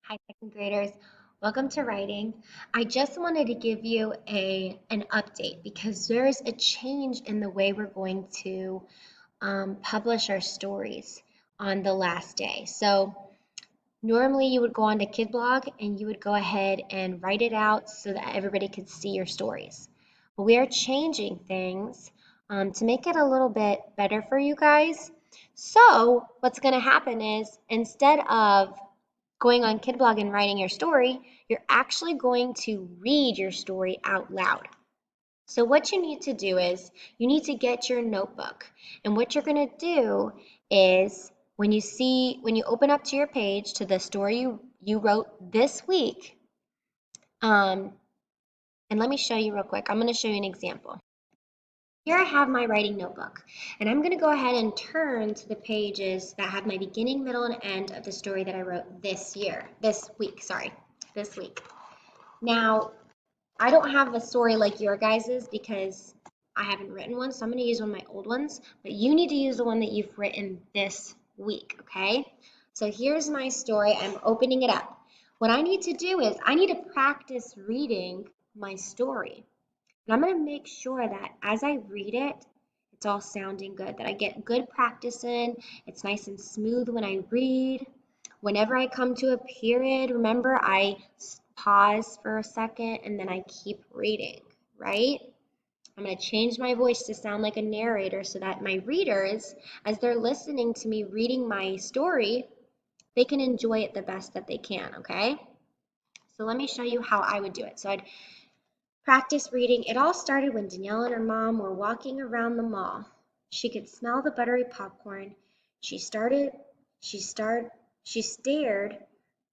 Hi, second graders. Welcome to writing. I just wanted to give you an update because there's a change in the way we're going to publish our stories on the last day. So normally you would go on to KidBlog and you would go ahead and write it out so that everybody could see your stories. But we are changing things to make it a little bit better for you guys. So what's going to happen is instead of going on KidBlog and writing your story, you're actually going to read your story out loud. So what you need to do is you need to get your notebook. And what you're going to do is when you open up to your page to the story you wrote this week, and let me show you real quick. I'm going to show you an example. Here I have my writing notebook, and I'm going to go ahead and turn to the pages that have my beginning, middle, and end of the story that I wrote this week. Now, I don't have a story like your guys's because I haven't written one, so I'm going to use one of my old ones, but you need to use the one that you've written this week, okay? So here's my story. I'm opening it up. What I need to do is I need to practice reading my story. And I'm going to make sure that as I read it, it's all sounding good, that I get good practice in. It's nice and smooth when I read. Whenever I come to a period, remember I pause for a second and then I keep reading, right? I'm going to change my voice to sound like a narrator so that my readers, as they're listening to me reading my story, they can enjoy it the best that they can, okay? So let me show you how I would do it. So I'd practice reading. It all started when Danielle and her mom were walking around the mall. She could smell the buttery popcorn. She started she stared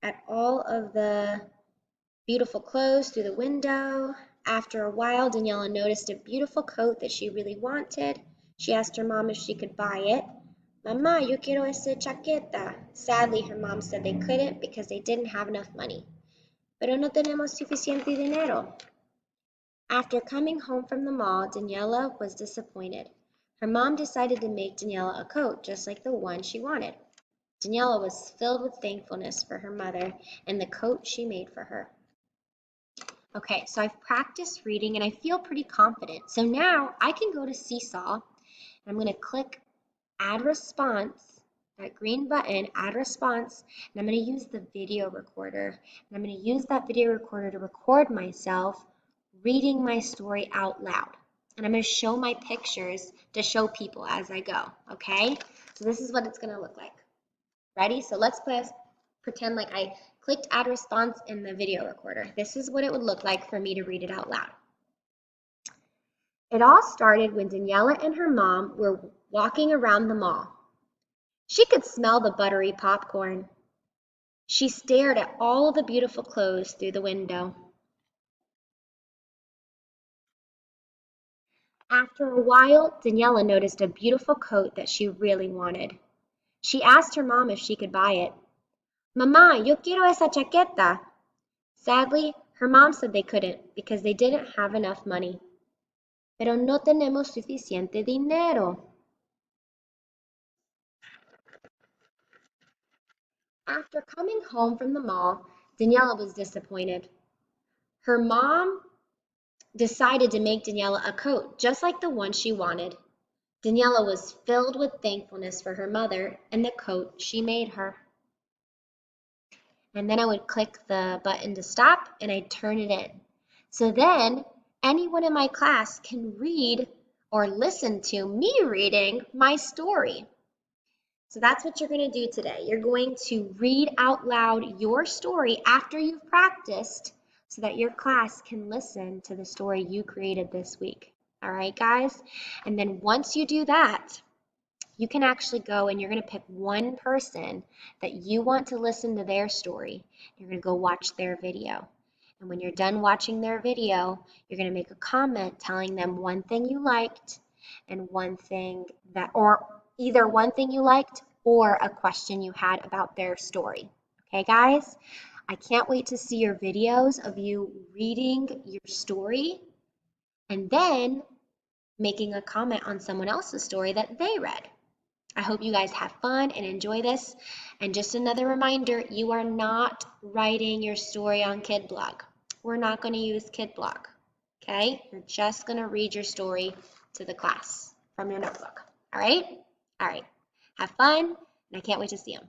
at all of the beautiful clothes through the window. After a while, Daniela noticed a beautiful coat that she really wanted. She asked her mom if she could buy it. Mamá, yo quiero esa chaqueta. Sadly, her mom said they couldn't because they didn't have enough money. Pero no tenemos suficiente dinero. After coming home from the mall, Daniela was disappointed. Her mom decided to make Daniela a coat just like the one she wanted. Daniela was filled with thankfulness for her mother and the coat she made for her. Okay, so I've practiced reading and I feel pretty confident. So now I can go to Seesaw and I'm going to click Add Response, that green button, Add Response, and I'm going to use the video recorder. And I'm going to use that video recorder to record myself reading my story out loud. And I'm going to show my pictures to show people as I go, okay? So this is what it's going to look like. Ready? So let's pretend like I clicked add response in the video recorder. This is what it would look like for me to read it out loud. It all started when Daniela and her mom were walking around the mall. She could smell the buttery popcorn. She stared at all the beautiful clothes through the window. After a while, Daniela noticed a beautiful coat that she really wanted. She asked her mom if she could buy it. Mamá, yo quiero esa chaqueta. Sadly, her mom said they couldn't because they didn't have enough money. Pero no tenemos suficiente dinero. After coming home from the mall, Daniela was disappointed. Her mom decided to make Daniela a coat just like the one she wanted. Daniela was filled with thankfulness for her mother and the coat she made her. And then I would click the button to stop and I'd turn it in. So then anyone in my class can read or listen to me reading my story. So that's what you're going to do today. You're going to read out loud your story after you've practiced so that your class can listen to the story you created this week. All right, guys? And then once you do that, you can actually go and you're going to pick one person that you want to listen to their story. You're going to go watch their video. And when you're done watching their video, you're going to make a comment telling them one thing you liked and one thing that, or either one thing you liked or a question you had about their story. Okay, guys? I can't wait to see your videos of you reading your story and then making a comment on someone else's story that they read. I hope you guys have fun and enjoy this. And just another reminder, you are not writing your story on KidBlog. We're not going to use KidBlog, okay? You're just going to read your story to the class from your notebook, all right? All right. Have fun, and I can't wait to see them.